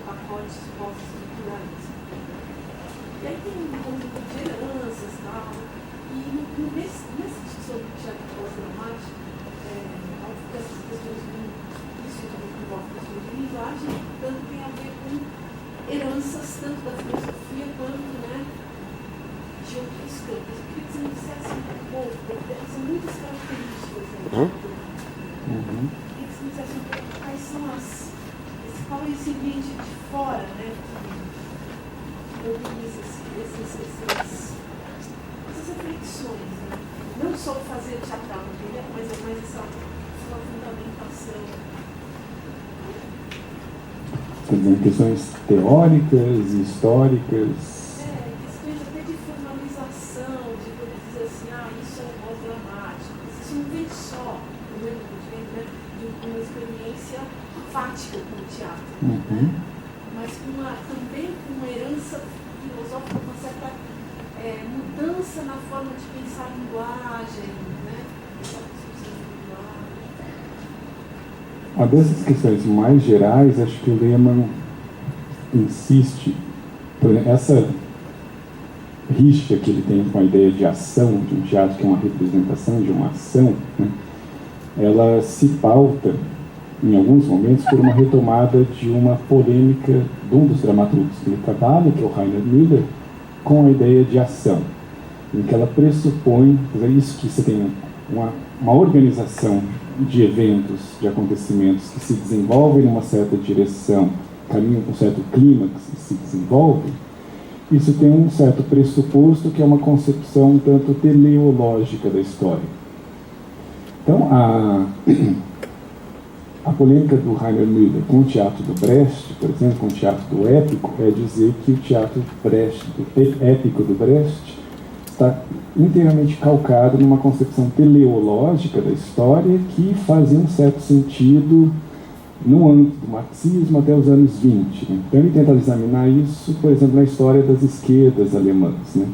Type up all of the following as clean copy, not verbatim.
pacotes pós-estruturais. E aí tem um conjunto de heranças e tal, e nessa discussão do teatro pós-dramático, essas questões isso também envolve questões de linguagem, tanto tem a ver com heranças, tanto da filosofia quanto, né, de outros campos. Eu queria que você me dissesse um pouco, porque são muitas características, né? Queria que você me dissesse um pouco quais são qual é esse ambiente de fora, né, que organiza essas reflexões, né? Não só o fazer teatral, mas é mais essa sua fundamentação. Quer dizer, questões teóricas, históricas. Questões até de formalização, de poder dizer assim, isso é um pós-dramático. Isso não vem só, né, de uma experiência fática com o teatro, né? Mas também com uma herança filosófica, uma certa mudança na forma de pensar a linguagem, né? Essa discussão de linguagem. Uma dessas questões mais gerais, acho que o Lehmann insiste, por essa rixa que ele tem com a ideia de ação, de um teatro que é uma representação de uma ação, né? Ela se pauta, em alguns momentos, por uma retomada de uma polêmica de um dos dramaturgos que ele trabalha, que é o Rainer Müller, com a ideia de ação, em que ela pressupõe, isso que você tem uma organização de eventos, de acontecimentos que se desenvolvem numa certa direção, caminham com um certo clímax e se desenvolvem, isso tem um certo pressuposto que é uma concepção um tanto teleológica da história. Então, a polêmica do Rainer Müller com o teatro do Brecht, por exemplo, com o teatro do épico, é dizer que o teatro épico do Brecht está inteiramente calcado numa concepção teleológica da história que fazia um certo sentido no âmbito do marxismo até os anos 20. Né? Então ele tenta examinar isso, por exemplo, na história das esquerdas alemãs. Né?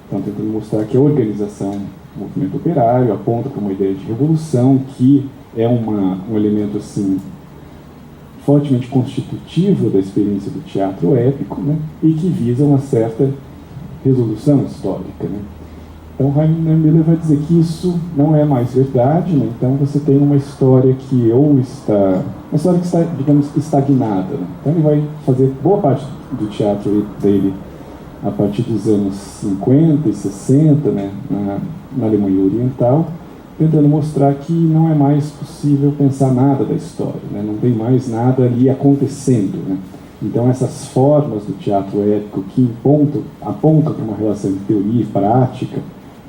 Então tentando mostrar que a organização do movimento operário aponta para uma ideia de revolução que é um elemento assim fortemente constitutivo da experiência do teatro épico, né? E que visa uma certa resolução histórica. Né? Então Rainer Müller vai dizer que isso não é mais verdade, né? Então você tem uma história que está, digamos, estagnada. Né? Então ele vai fazer boa parte do teatro dele a partir dos anos 50 e 60, né? na Alemanha Oriental, tentando mostrar que não é mais possível pensar nada da história, né? Não tem mais nada ali acontecendo. Né? Então essas formas do teatro épico que apontam para uma relação de teoria e prática,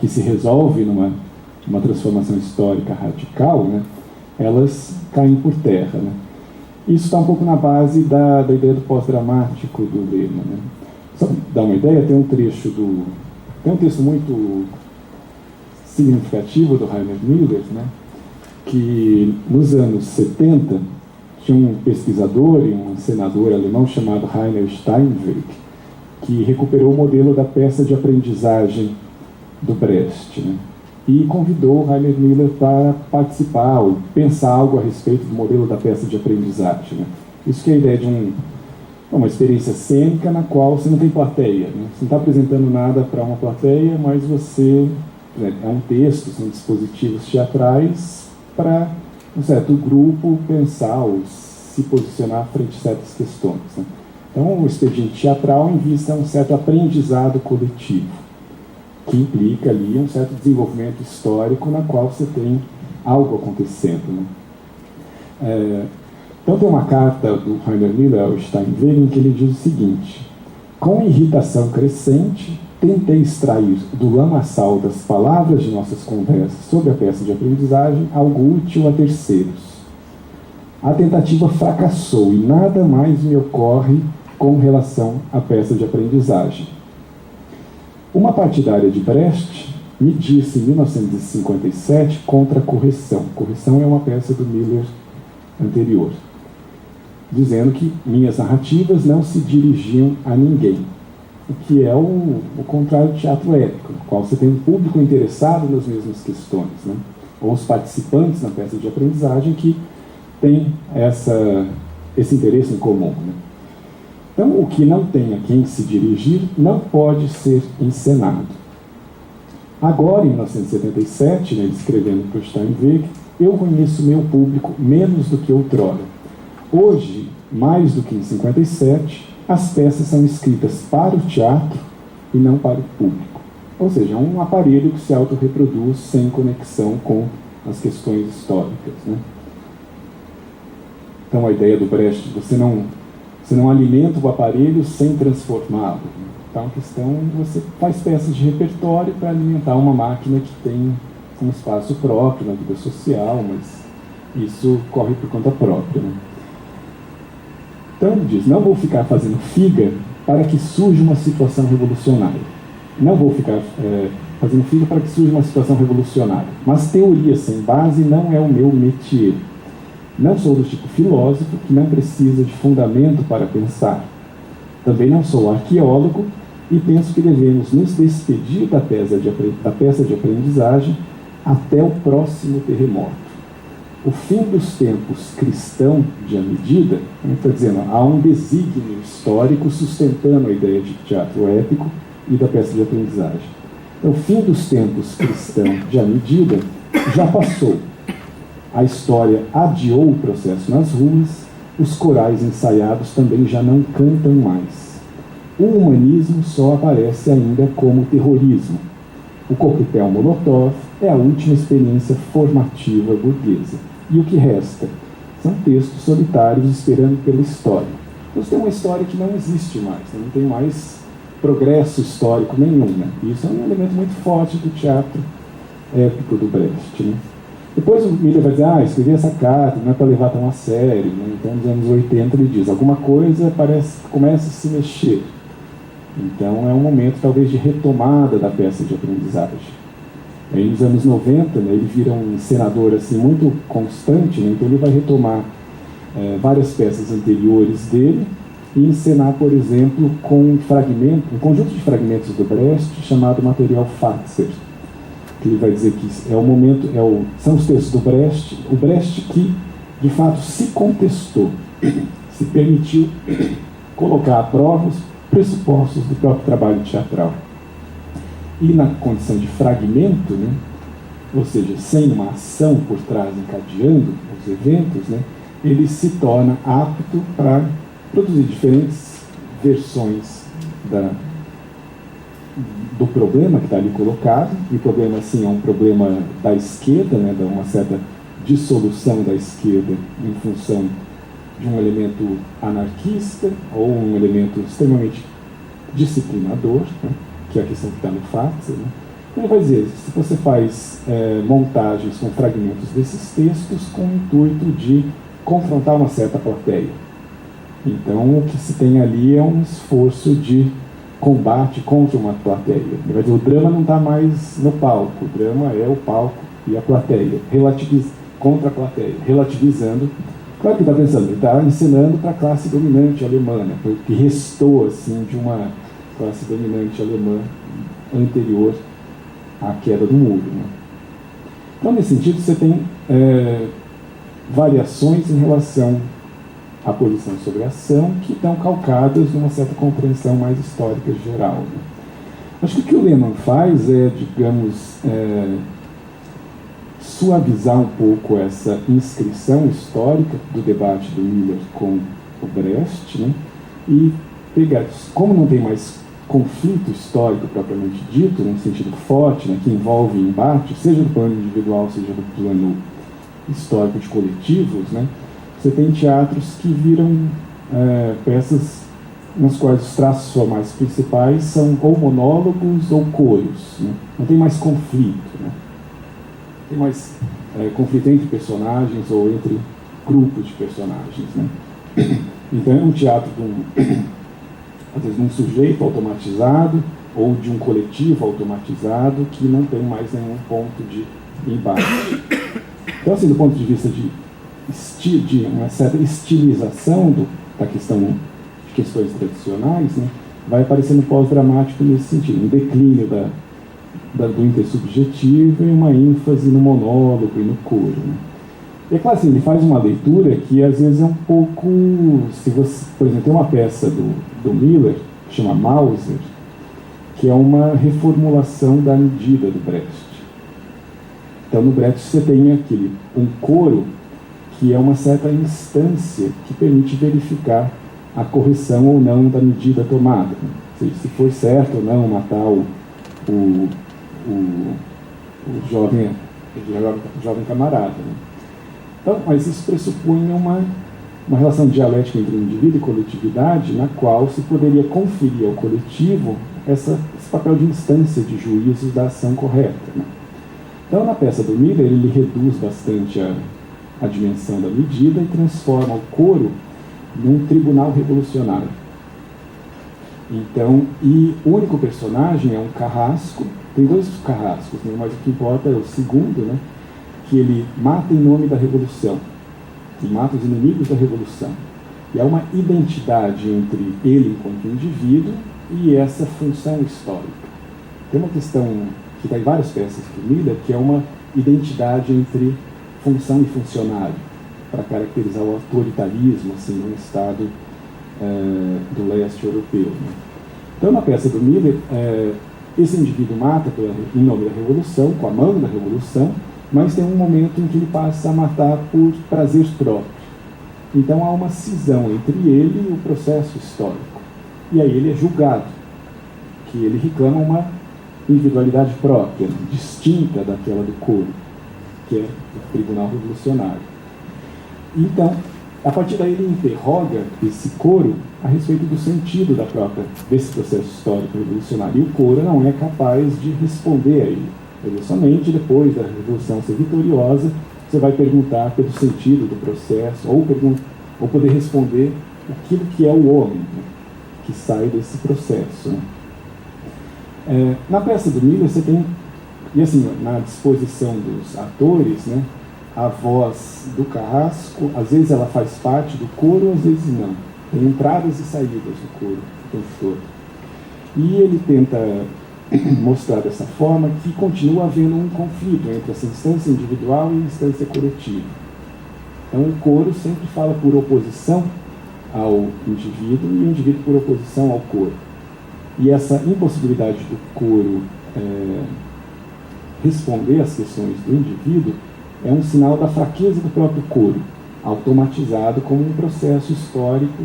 que se resolve numa transformação histórica radical, né? Elas caem por terra. Né? Isso está um pouco na base da ideia do pós-dramático do Lehmann. Né? Só para dar uma ideia, tem um texto muito significativo do Rainer Müller, né, que nos anos 70 tinha um pesquisador e um senador alemão chamado Rainer Steinweg, que recuperou o modelo da peça de aprendizagem do Brecht, né, e convidou Rainer Müller para participar ou pensar algo a respeito do modelo da peça de aprendizagem. Né. Isso que é a ideia de uma experiência cênica na qual você não tem plateia, né? Você não está apresentando nada para uma plateia, mas você é um texto, são dispositivos teatrais para um certo grupo pensar ou se posicionar frente a certas questões. Né? Então, o expediente teatral invista um certo aprendizado coletivo, que implica ali um certo desenvolvimento histórico na qual você tem algo acontecendo. Né? Então, tem uma carta do Rainer Müller ao Steinweg em que ele diz o seguinte: com irritação crescente, tentei extrair do lamaçal das palavras de nossas conversas sobre a peça de aprendizagem algo útil a terceiros. A tentativa fracassou e nada mais me ocorre com relação à peça de aprendizagem. Uma partidária de Brecht me disse em 1957 contra a Correção. Correção é uma peça do Müller anterior, dizendo que minhas narrativas não se dirigiam a ninguém. O que é o contrário do teatro épico, no qual você tem um público interessado nas mesmas questões, né? Ou os participantes na peça de aprendizagem que têm esse interesse em comum. Né? Então, o que não tem a quem se dirigir não pode ser encenado. Agora, em 1977, né, escrevendo para o Steinweg, eu conheço meu público menos do que outrora. Hoje, mais do que em 57, as peças são escritas para o teatro e não para o público. Ou seja, é um aparelho que se autorreproduz sem conexão com as questões históricas, né? Então, a ideia do Brecht, você não alimenta o aparelho sem transformá-lo. Então, a questão, você faz peças de repertório para alimentar uma máquina que tem um espaço próprio na vida social, mas isso corre por conta própria, né? Então, ele diz, não vou ficar fazendo figa para que surja uma situação revolucionária. Não vou ficar fazendo figa para que surja uma situação revolucionária. Mas teoria sem base não é o meu métier. Não sou do tipo filósofo que não precisa de fundamento para pensar. Também não sou arqueólogo e penso que devemos nos despedir da peça de aprendizagem até o próximo terremoto. O fim dos tempos cristão de a medida, está dizendo, há um desígnio histórico sustentando a ideia de teatro épico e da peça de aprendizagem. Então, o fim dos tempos cristão de a medida já passou. A história adiou o processo nas ruas, os corais ensaiados também já não cantam mais. O humanismo só aparece ainda como terrorismo. O coquetel Molotov é a última experiência formativa burguesa. E o que resta? São textos solitários esperando pela história. Você tem uma história que não existe mais, não tem mais progresso histórico nenhum, né? Isso é um elemento muito forte do teatro épico do Brecht, né? Depois o Miller vai dizer, escrevi essa carta, não é para levar tão a sério, né? Então, nos anos 80 ele diz, alguma coisa parece que começa a se mexer. Então, é um momento, talvez, de retomada da peça de aprendizagem. Aí, nos anos 90, né, ele vira um encenador assim, muito constante, né? Então ele vai retomar várias peças anteriores dele e encenar, por exemplo, com um conjunto de fragmentos do Brecht chamado Material Faxer, que ele vai dizer que é o momento, são os textos do Brecht, o Brecht que, de fato, se contestou, se permitiu colocar à prova os pressupostos do próprio trabalho teatral. E na condição de fragmento, né, ou seja, sem uma ação por trás encadeando os eventos, né, ele se torna apto para produzir diferentes versões do problema que está ali colocado. E o problema, assim, é um problema da esquerda, né, de uma certa dissolução da esquerda em função de um elemento anarquista ou um elemento extremamente disciplinador, né, que é a questão que está no Faxer, né? Então ele vai dizer, se você faz montagens com fragmentos desses textos com o intuito de confrontar uma certa plateia. Então o que se tem ali é um esforço de combate contra uma plateia. Ele vai dizer, o drama não está mais no palco, o drama é o palco e a plateia, contra a plateia, relativizando. Claro que está pensando, ele está ensinando para a classe dominante alemã, né, que restou assim, de uma classe dominante alemã anterior à queda do muro, né? Então, nesse sentido, você tem variações em relação à posição sobre a ação que estão calcadas numa certa compreensão mais histórica geral, né? Acho que o que o Lehmann faz é, digamos, suavizar um pouco essa inscrição histórica do debate do Miller com o Brecht, né? E pegar, como não tem mais conflito histórico propriamente dito, num sentido forte, né, que envolve embate, seja do plano individual, seja do plano histórico de coletivos, né, você tem teatros que viram peças nas quais os traços formais principais são ou monólogos ou coros, né? Não tem mais conflito, né? Não tem mais conflito entre personagens ou entre grupos de personagens, né? Então é um teatro às vezes de um sujeito automatizado ou de um coletivo automatizado que não tem mais nenhum ponto de embate. Então, assim, do ponto de vista de uma certa estilização da questão de questões tradicionais, né, vai aparecer no pós-dramático nesse sentido, um declínio do intersubjetivo e uma ênfase no monólogo e no coro, né. É claro, assim, ele faz uma leitura que às vezes é um pouco... Se você, por exemplo, tem uma peça do Miller, que chama Mauser, que é uma reformulação da medida do Brecht. Então, no Brecht você tem um coro que é uma certa instância que permite verificar a correção ou não da medida tomada. Ou seja, se foi certo ou não matar o jovem camarada. Né? Então, mas isso pressupunha uma relação dialética entre indivíduo e coletividade, na qual se poderia conferir ao coletivo esse papel de instância de juízos da ação correta. Né? Então, na peça do Miller, ele reduz bastante a dimensão da medida e transforma o coro num tribunal revolucionário. Então, e o único personagem é um carrasco, tem dois carrascos, né? Mas o que importa é o segundo, né? Que ele mata em nome da revolução, ele mata os inimigos da revolução. E há uma identidade entre ele enquanto indivíduo e essa função histórica. Tem uma questão que está em várias peças do Miller, que é uma identidade entre função e funcionário, para caracterizar o autoritarismo, assim, num estado do leste europeu. Né? Então, na peça do Miller, esse indivíduo mata em nome da revolução, com a mão da revolução, mas tem um momento em que ele passa a matar por prazer próprio. Então há uma cisão entre ele e o processo histórico. E aí ele é julgado, que ele reclama uma individualidade própria, distinta daquela do coro, que é o tribunal revolucionário. Então, a partir daí ele interroga esse coro a respeito do sentido desse processo histórico revolucionário. E o coro não é capaz de responder a ele. Somente depois da revolução ser vitoriosa, você vai perguntar pelo sentido do processo, ou poder responder aquilo que é o homem, né, que sai desse processo. Né. Na peça do Miller, você tem, e assim, na disposição dos atores, né, a voz do carrasco, às vezes ela faz parte do coro, às vezes não. Tem entradas e saídas do coro o tempo todo. E ele tenta mostrar dessa forma que continua havendo um conflito entre essa instância individual e a instância coletiva. Então o coro sempre fala por oposição ao indivíduo e o indivíduo por oposição ao coro. E essa impossibilidade do coro responder às questões do indivíduo é um sinal da fraqueza do próprio coro, automatizado como um processo histórico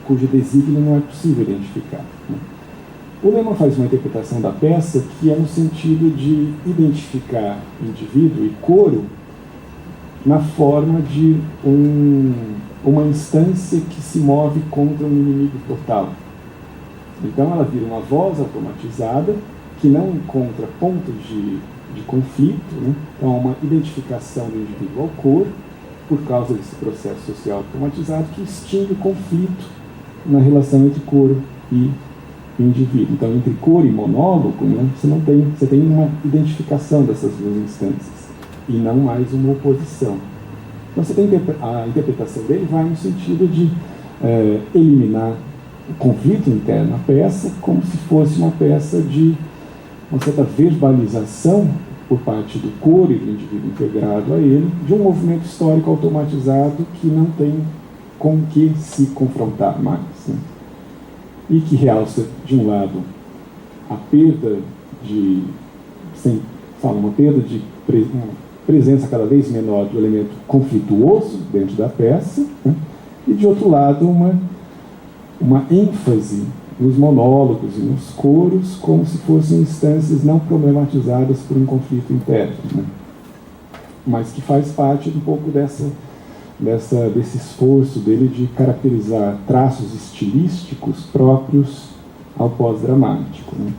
cujo desígnio não é possível identificar. Né? O Lehmann faz uma interpretação da peça que é no sentido de identificar indivíduo e coro na forma de uma instância que se move contra um inimigo total. Então ela vira uma voz automatizada que não encontra pontos de conflito, né? Então uma identificação do indivíduo ao coro por causa desse processo social automatizado que extingue o conflito na relação entre coro e indivíduo. Então, entre coro e monólogo, né, você tem uma identificação dessas duas instâncias e não mais uma oposição. Então, a interpretação dele vai no sentido de eliminar o conflito interno à peça como se fosse uma peça de uma certa verbalização por parte do coro e do indivíduo integrado a ele de um movimento histórico automatizado que não tem com que se confrontar mais. Né? E que realça, de um lado, a perda de presença cada vez menor do elemento conflituoso dentro da peça, né? E, de outro lado, uma ênfase nos monólogos e nos coros como se fossem instâncias não problematizadas por um conflito interno, né? Mas que faz parte um pouco desse esforço dele de caracterizar traços estilísticos próprios ao pós-dramático. Né?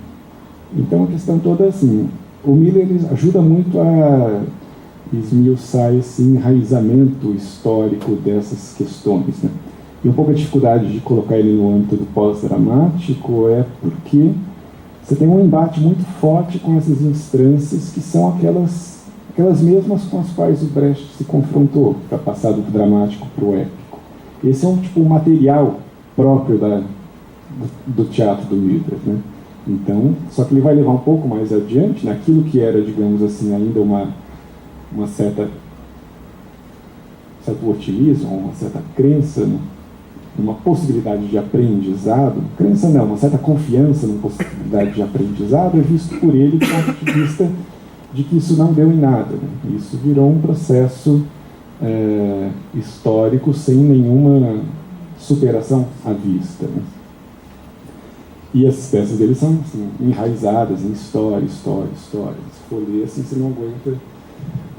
Então a questão toda é assim, o Miller ele ajuda muito a esmiuçar esse enraizamento histórico dessas questões. Né? E um pouco a dificuldade de colocar ele no âmbito do pós-dramático é porque você tem um embate muito forte com essas instâncias que são aquelas mesmas com as quais o Brecht se confrontou para passar do dramático para o épico. Esse é um material próprio do teatro do Miller, né? Então, só que ele vai levar um pouco mais adiante naquilo que era, digamos assim, ainda uma certo otimismo, uma certa crença numa possibilidade de aprendizado, crença não, uma certa confiança numa possibilidade de aprendizado, é visto por ele do ponto de vista de que isso não deu em nada, né? Isso virou um processo histórico sem nenhuma superação à vista, né? E as peças dele são assim, enraizadas em história. Se for ler assim, você não aguenta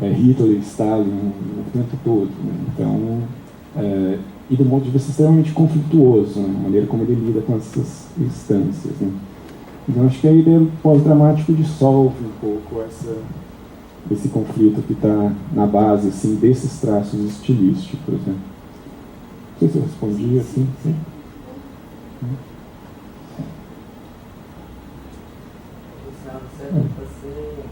Hitler, Stalin, o tempo todo, né? Então, e do ponto de vista extremamente conflituoso, né? A maneira como ele lida com essas instâncias, né? Então, acho que a ideia do pós-dramático dissolve um pouco esse conflito que está na base assim, desses traços estilísticos, né? Não sei se eu respondi assim. Sim. Você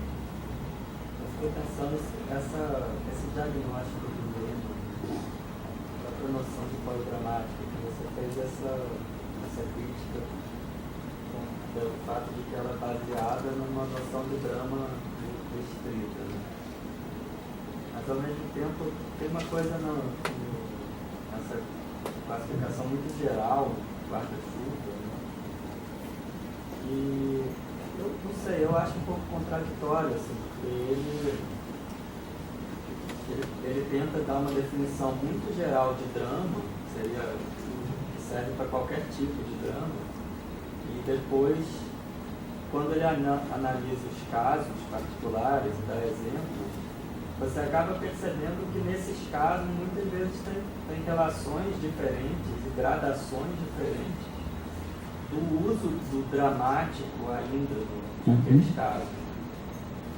fiquei pensando esse diagnóstico do drama, a própria noção de pós-dramática, que você fez essa crítica pelo fato de que ela é baseada numa noção de drama restrita, né? Mas ao mesmo tempo tem uma coisa nessa classificação muito geral, guarda-chuva, né? E eu não sei, eu acho um pouco contraditório, assim, porque ele tenta dar uma definição muito geral de drama, que serve para qualquer tipo de drama, e depois, quando ele analisa os casos particulares e dá exemplos, você acaba percebendo que nesses casos muitas vezes tem relações diferentes e gradações diferentes do uso do dramático ainda naqueles casos.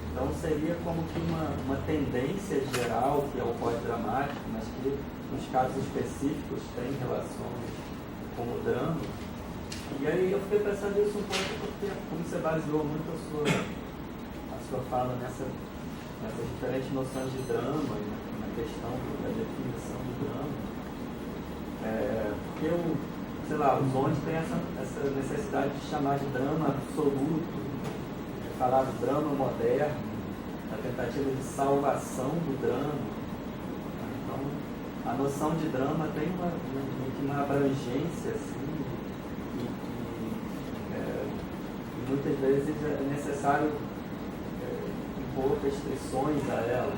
Então seria como que uma tendência geral que é o pós-dramático, mas que nos casos específicos tem relações com o drama. E aí eu fiquei pensando isso um pouco porque como você baseou muito a sua fala nessas diferentes noções de drama e na questão da definição do drama, porque sei lá, os homens têm essa necessidade de chamar de drama absoluto, de falar do drama moderno, da tentativa de salvação do drama. Então, a noção de drama tem uma abrangência, assim, e muitas vezes é necessário impor restrições a ela.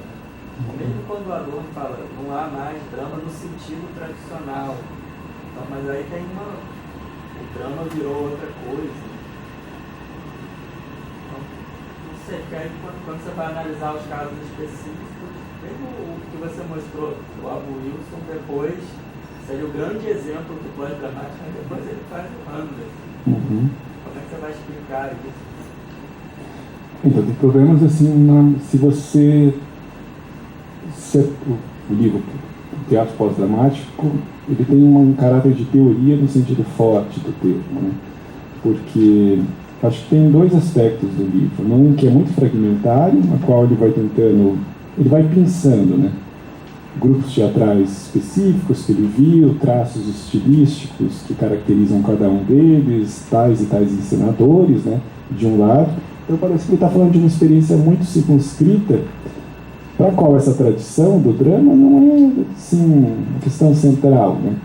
Mesmo quando o Adorno fala, não há mais drama no sentido tradicional. Então, mas aí tem o drama virou outra coisa. Então, não sei, porque aí quando você vai analisar os casos específicos, mesmo o que você mostrou, o Abu Wilson, depois seria o grande exemplo do pós-dramático, mas depois ele faz o Hamlet. Como é que você vai explicar isso? Então, tem problemas assim, o livro, o teatro pós-dramático, ele tem um caráter de teoria no sentido forte do termo, né? Porque acho que tem dois aspectos do livro. Um que é muito fragmentário, na qual ele vai pensando, né? Grupos teatrais específicos que ele viu, traços estilísticos que caracterizam cada um deles, tais e tais encenadores, né? De um lado. Então parece que ele está falando de uma experiência muito circunscrita, para a qual essa tradição do drama não é, assim, uma questão central, né?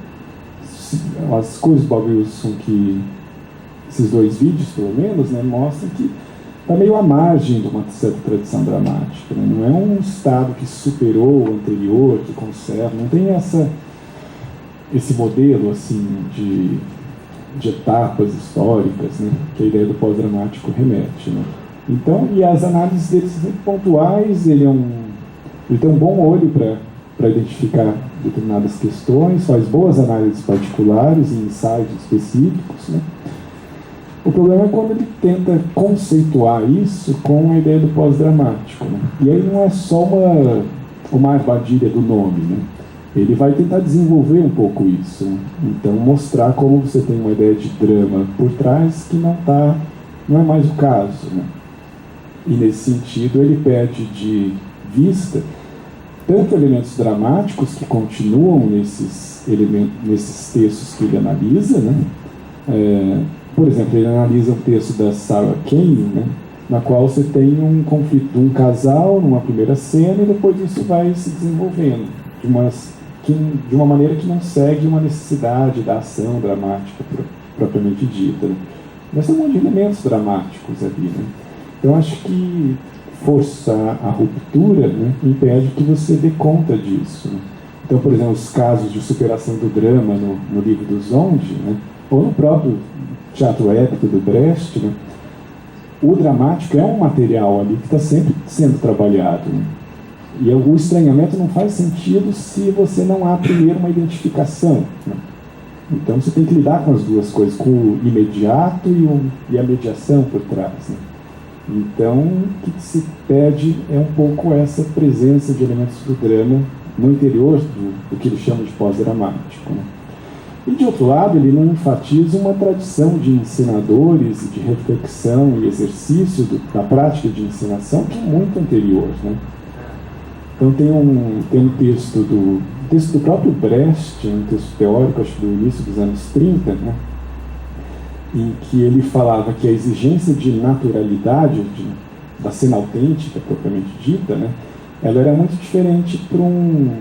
As coisas do Bob Wilson, que esses dois vídeos, pelo menos, né, mostram que está meio à margem de uma certa tradição dramática, né? Não é um estado que superou o anterior, que conserva, não tem esse modelo assim, de etapas históricas, né, que a ideia do pós-dramático remete, né? Então, e as análises dele são muito pontuais, ele tem um bom olho para identificar determinadas questões, faz boas análises particulares e ensaios específicos, né? O problema é quando ele tenta conceituar isso com a ideia do pós-dramático, né? E aí não é só uma armadilha do nome, né? Ele vai tentar desenvolver um pouco isso, né? Então mostrar como você tem uma ideia de drama por trás que não é mais o caso, né? E nesse sentido ele perde de vista tanto elementos dramáticos que continuam nesses textos que ele analisa, né? Por exemplo, ele analisa um texto da Sarah Kane, né? na qual você tem um conflito de um casal numa primeira cena e depois isso vai se desenvolvendo de uma maneira que não segue uma necessidade da ação dramática propriamente dita, né? Mas tem um monte de elementos dramáticos ali, né? Então acho que forçar a ruptura, né, impede que você dê conta disso, né? Então, por exemplo, os casos de superação do drama no livro do Zonde, né, ou no próprio teatro épico do Brecht, né, o dramático é um material ali que está sempre sendo trabalhado, né? E o estranhamento não faz sentido se você não há primeiro uma identificação, né? Então você tem que lidar com as duas coisas, com o imediato e a mediação por trás, né? Então o que se pede é um pouco essa presença de elementos do drama no interior do que ele chama de pós-dramático, né? E de outro lado, ele não enfatiza uma tradição de encenadores, de reflexão e exercício da prática de encenação que é muito anterior, né? Então tem um texto do próprio Brecht, um texto teórico, acho que do início dos anos 30, né, em que ele falava que a exigência de naturalidade da cena autêntica, propriamente dita, né, ela era muito diferente para um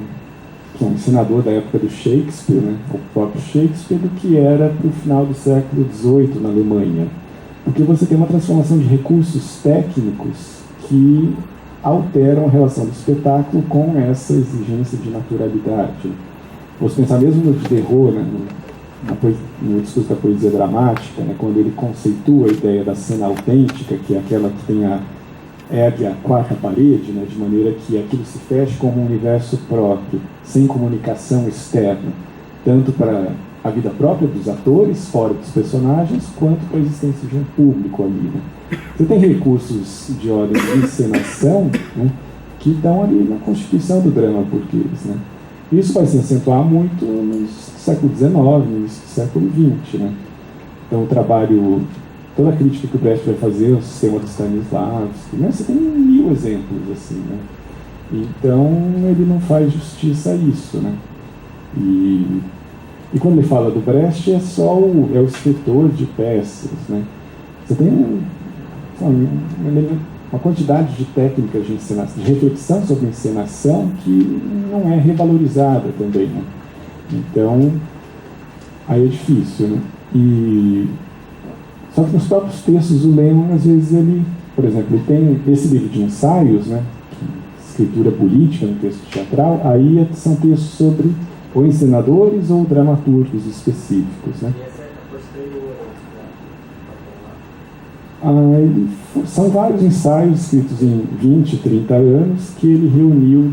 encenador da época do Shakespeare, né, o próprio Shakespeare, do que era para o final do século XVIII na Alemanha. Porque você tem uma transformação de recursos técnicos que alteram a relação do espetáculo com essa exigência de naturalidade. Você pensar mesmo no Diderot, né, no discurso da poesia dramática, né, quando ele conceitua a ideia da cena autêntica, que é aquela que tem ergue a quarta parede, né, de maneira que aquilo se feche como um universo próprio, sem comunicação externa, tanto para a vida própria dos atores, fora dos personagens, quanto para a existência de um público ali, né? Você tem recursos de ordem de encenação, né, que estão ali na constituição do drama português, né? Isso vai se acentuar muito no século XIX, no início do século XX, né? Então o trabalho, toda a crítica que o Brecht vai fazer ao sistema dos Stanislavski, né, você tem 1000 exemplos assim, né? Então ele não faz justiça a isso, né? E quando ele fala do Brecht, é só o escritor de peças, né? Você tem uma quantidade de técnicas de encenação, de reflexão sobre encenação que não é revalorizada também, né? Então, aí é difícil, né? Só que nos próprios textos o Lehmann, às vezes, por exemplo, ele tem esse livro de ensaios, né? Escritura política no texto teatral, aí são textos sobre ou encenadores ou dramaturgos específicos, né? E essa é a posterior, são vários ensaios escritos em 20, 30 anos que ele reuniu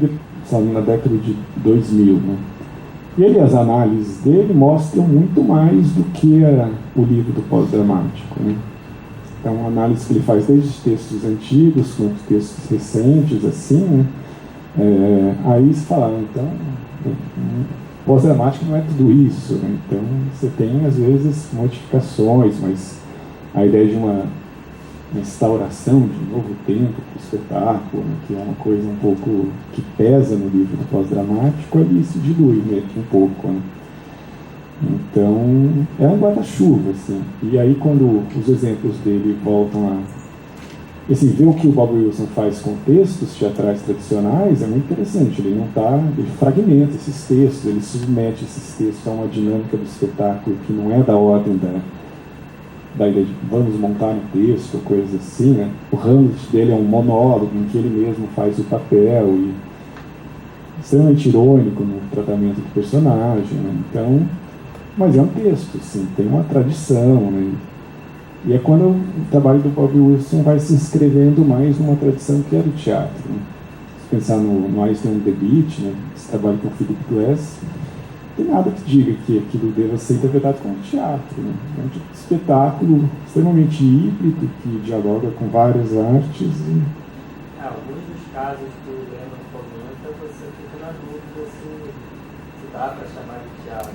na década de 2000, né? E as análises dele mostram muito mais do que o livro do pós-dramático, né? Então, uma análise que ele faz desde os textos antigos quanto textos recentes, assim, né? Aí se fala, então, pós-dramático não é tudo isso, né? Então, você tem, às vezes, modificações, mas a ideia de uma instauração de novo tempo para o espetáculo, né, que é uma coisa um pouco que pesa no livro do pós-dramático, ali se dilui meio que um pouco, né? Então, é um guarda-chuva, assim. E aí, quando os exemplos dele voltam a... Assim, ver o que o Bob Wilson faz com textos teatrais tradicionais é muito interessante. Ele fragmenta esses textos, ele submete esses textos a uma dinâmica do espetáculo que não é da ordem da ideia de vamos montar um texto, coisas assim, né? O Hamlet dele é um monólogo em que ele mesmo faz o papel e extremamente irônico no tratamento do personagem, né? Então, mas é um texto, assim, tem uma tradição, né? E é quando o trabalho do Bob Wilson vai se inscrevendo mais numa tradição que é do teatro, né? Se pensar no Einstein on the Beach, né? Esse trabalho com o Philip Glass, não tem nada que diga que aquilo deva ser interpretado como teatro, né? É um tipo de espetáculo extremamente híbrido que dialoga com várias artes. Alguns dos casos que o Lehmann comenta, você fica na dúvida se dá para chamar de teatro.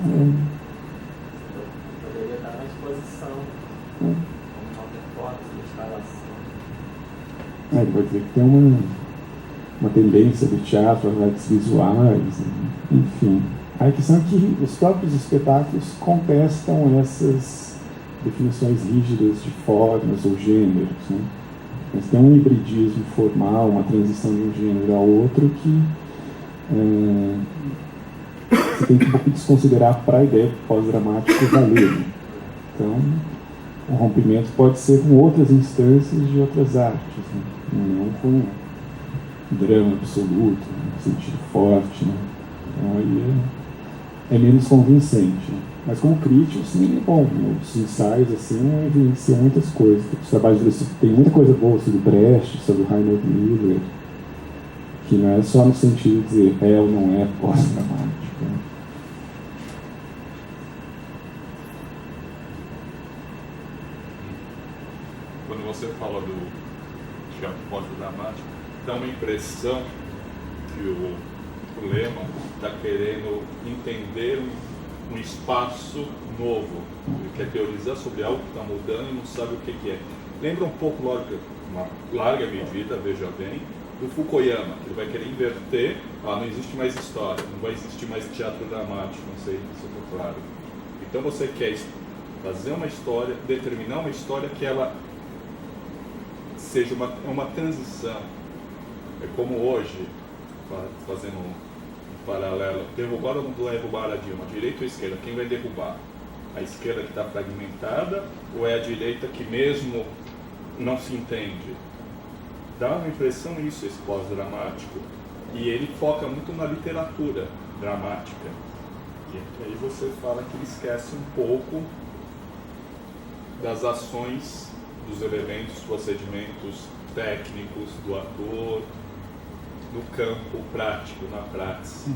Poderia estar na exposição, como uma performance de instalação. Ele vai dizer que tem uma tendência do teatro às artes visuais, enfim. A questão é que os próprios espetáculos contestam essas definições rígidas de formas ou gêneros, né? Mas tem um hibridismo formal, uma transição de um gênero ao outro que você tem que um pouco desconsiderar para a ideia do pós-dramático valer. Né? Então, o rompimento pode ser com outras instâncias de outras artes, né? Não com drama absoluto, no sentido forte. Né? Então, aí é menos convincente. Né? Mas como crítico, sim, é bom. Os ensaios, assim, evidenciam muitas coisas. Os trabalhos dele tem muita coisa boa sobre Brecht, sobre Reinhold Miller, que não é só no sentido de dizer é ou não é pós-dramático. Né? Quando você fala do teatro pós-dramático, dá uma impressão que o Lehmann está querendo entender um espaço novo. Ele quer teorizar sobre algo que está mudando e não sabe o que é. Lembra um pouco, uma larga medida, veja bem, do Fukuyama, que ele vai querer inverter, não existe mais história, não vai existir mais teatro dramático, não sei se eu estou claro. Então você quer fazer uma história, determinar uma história que ela seja uma transição. É como hoje, fazendo um paralelo, derrubar ou não derrubar a Dilma, direita ou esquerda, quem vai derrubar? A esquerda que está fragmentada ou é a direita que mesmo não se entende? Dá uma impressão isso, esse pós-dramático, e ele foca muito na literatura dramática. E aí você fala que ele esquece um pouco das ações, dos elementos, procedimentos técnicos do ator, no campo prático, na prática.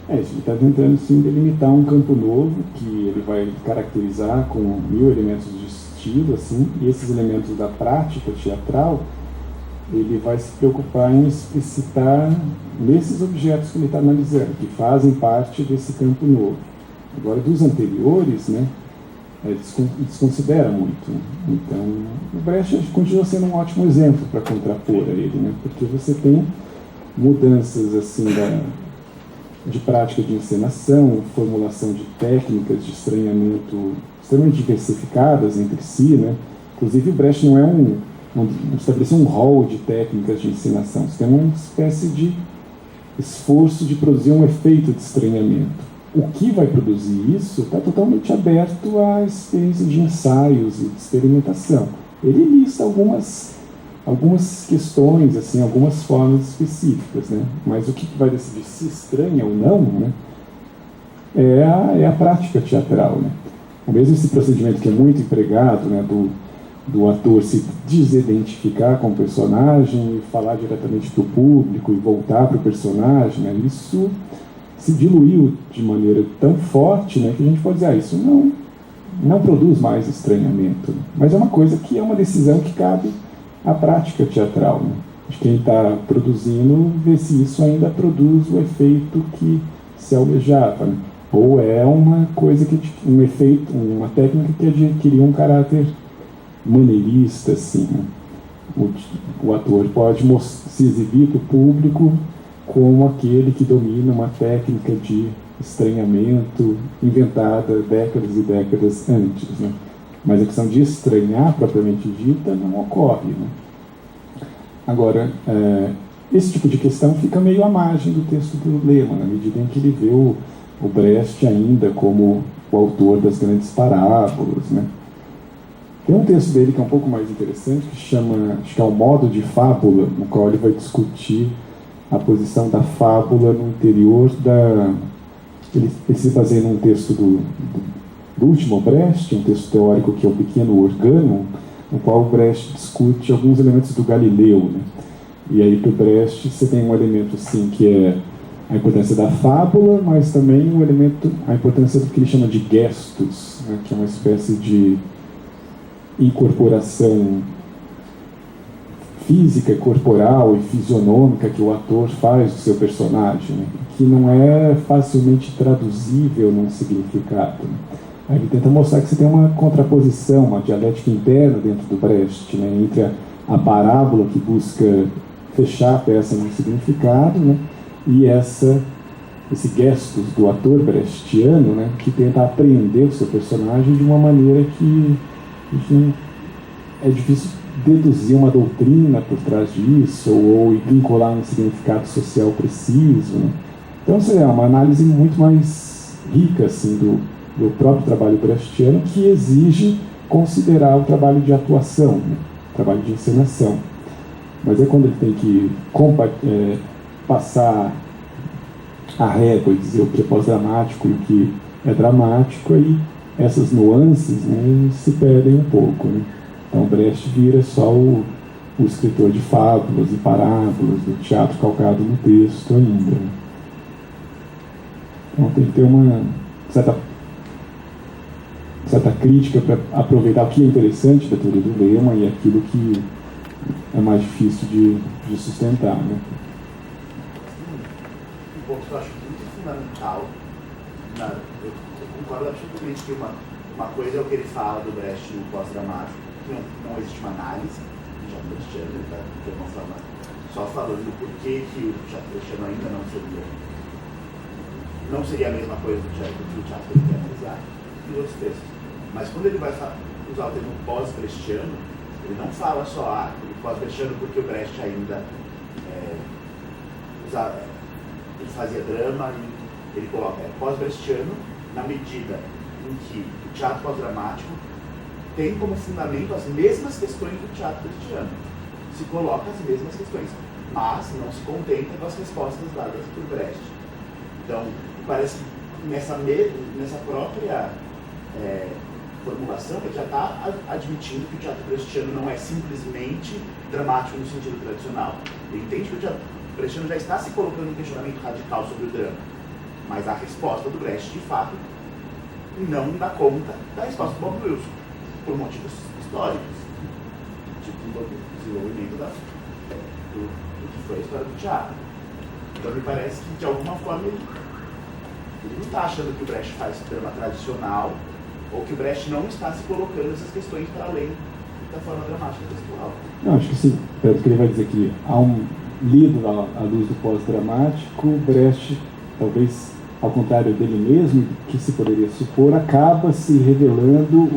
Ele está tentando sim delimitar um campo novo que ele vai caracterizar com 1000 elementos de estilo, assim, e esses elementos da prática teatral ele vai se preocupar em explicitar nesses objetos que ele está analisando, que fazem parte desse campo novo. Agora, dos anteriores, né, desconsidera muito. Né? Então, o Brecht continua sendo um ótimo exemplo para contrapor a ele, né? Porque você tem mudanças assim de prática de encenação, formulação de técnicas de estranhamento extremamente diversificadas entre si, né? Inclusive, o Brecht não estabelecer um rol de técnicas de encenação. Você tem uma espécie de esforço de produzir um efeito de estranhamento. O que vai produzir isso está totalmente aberto à experiência de ensaios e de experimentação. Ele lista algumas questões, assim, algumas formas específicas, né? Mas o que vai decidir se estranha ou não, né, é a prática teatral. Né? O mesmo esse procedimento que é muito empregado, né, do ator se desidentificar com o personagem e falar diretamente para o público e voltar para o personagem, né? Isso se diluiu de maneira tão forte, né, que a gente pode dizer, isso não produz mais estranhamento. Né? Mas é uma coisa que é uma decisão que cabe à prática teatral. Né? De quem está produzindo, ver se isso ainda produz o efeito que se almejava. Né? Ou é uma coisa um efeito, uma técnica que adquiriu um caráter maneirista, assim. Né? O ator pode se exibir para o público como aquele que domina uma técnica de estranhamento inventada décadas e décadas antes, né? Mas a questão de estranhar propriamente dita não ocorre, né? Agora, esse tipo de questão fica meio à margem do texto do Lehmann, na medida em que ele vê o Brecht ainda como o autor das grandes parábolas, né? Tem um texto dele que é um pouco mais interessante, que chama, acho que é o Modo de Fábula, no qual ele vai discutir a posição da fábula no interior Ele se baseia num texto do último Brecht, um texto teórico que é o Pequeno Organum, no qual o Brecht discute alguns elementos do Galileu. Né? E aí, para o Brecht, você tem um elemento assim, que é a importância da fábula, mas também a importância do que ele chama de gestus, né? Que é uma espécie de incorporação física, corporal e fisionômica que o ator faz do seu personagem, né? Que não é facilmente traduzível num significado. Né? Aí ele tenta mostrar que você tem uma contraposição, uma dialética interna dentro do Brecht, né? Entre a parábola que busca fechar a peça num significado, né? E esse gestus do ator brechtiano, né? Que tenta apreender o seu personagem de uma maneira que enfim, é difícil deduzir uma doutrina por trás disso, ou vincular um significado social preciso, né? Então, é uma análise muito mais rica assim, do próprio trabalho brechtiano, que exige considerar o trabalho de atuação, né? Trabalho de encenação. Mas é quando ele tem que passar a régua e dizer o que é pós-dramático e o que é dramático, aí essas nuances, né, se perdem um pouco, né? Então Brecht vira só o escritor de fábulas e parábolas, do teatro calcado no texto ainda, né? Então tem que ter uma certa crítica para aproveitar o que é interessante da teoria do lema e aquilo que é mais difícil de sustentar, né? Um ponto que eu acho muito fundamental, eu concordo absolutamente que uma coisa é o que ele fala do Brecht no pós-dramático, que não existe uma análise, já brechtiano, ele está de alguma forma só falando por que o teatro brechtiano ainda não seria a mesma coisa do teatro que ele quer analisar e outros textos. Mas quando ele vai usar o termo pós-brechtiano, ele não fala só pós-brechtiano porque o Brecht ainda ele fazia drama, e ele coloca pós-brechtiano na medida em que o teatro pós-dramático tem como fundamento as mesmas questões do teatro brechtiano. Se coloca as mesmas questões, mas não se contenta com as respostas dadas por Brecht. Então, parece que nessa própria formulação, ele já está admitindo que o teatro brechtiano não é simplesmente dramático no sentido tradicional. Ele entende que o teatro brechtiano já está se colocando um questionamento radical sobre o drama, mas a resposta do Brecht, de fato, não dá conta da resposta do Bob Wilson, por motivos históricos, tipo o desenvolvimento do que foi a história do teatro. Então me parece que, de alguma forma, ele não está achando que o Brecht faz drama tradicional, ou que o Brecht não está se colocando essas questões para além da forma dramática textual. Não, acho que sim. Pelo que ele vai dizer que há um lido à luz do pós-dramático, Brecht, talvez ao contrário dele mesmo, que se poderia supor, acaba se revelando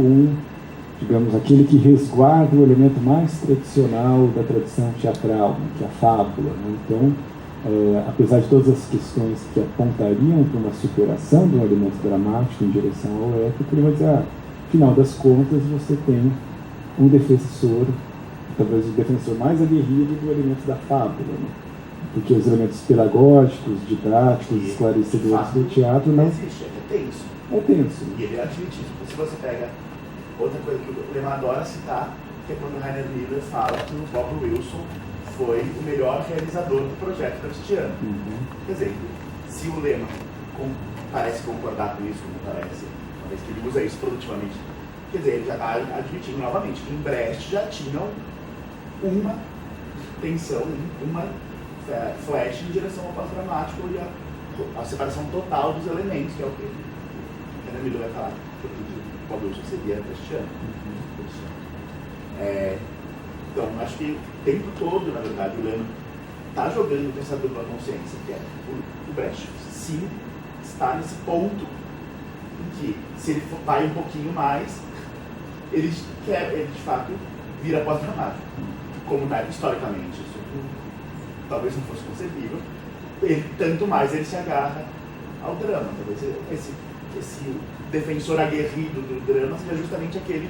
digamos, aquele que resguarda o elemento mais tradicional da tradição teatral, né, que é a fábula, né? Então, apesar de todas as questões que apontariam para uma superação do elemento dramático em direção ao épico, ele vai dizer, no final das contas, você tem um defensor, talvez o defensor mais aguerrido do elemento da fábula, né? Porque os elementos pedagógicos, didáticos, esclarecedores do teatro não... existe, é tenso. É tenso. E ele admite isso. Se você pega outra coisa que o Lema adora citar, que é quando o Rainer Miller fala que o Bob Wilson foi o melhor realizador do projeto brechtiano. Quer dizer, se o Lema parece concordar com isso, não parece, uma vez que ele usa isso produtivamente, quer dizer, ele já está admitindo novamente que em Brecht já tinham uma tensão, uma flash em direção ao pós-dramático e a separação total dos elementos, que é o que o Rainer Miller vai falar, porque o Bob Wilson seria brechtiano. Então, acho que o tempo todo, na verdade, o Lema está jogando com essa dupla consciência, que é o Brecht, sim, está nesse ponto em que, se ele vai um pouquinho mais, ele de fato vira pós-dramático. Como historicamente isso talvez não fosse concebível, tanto mais ele se agarra ao drama. Talvez esse defensor aguerrido do drama seja justamente aquele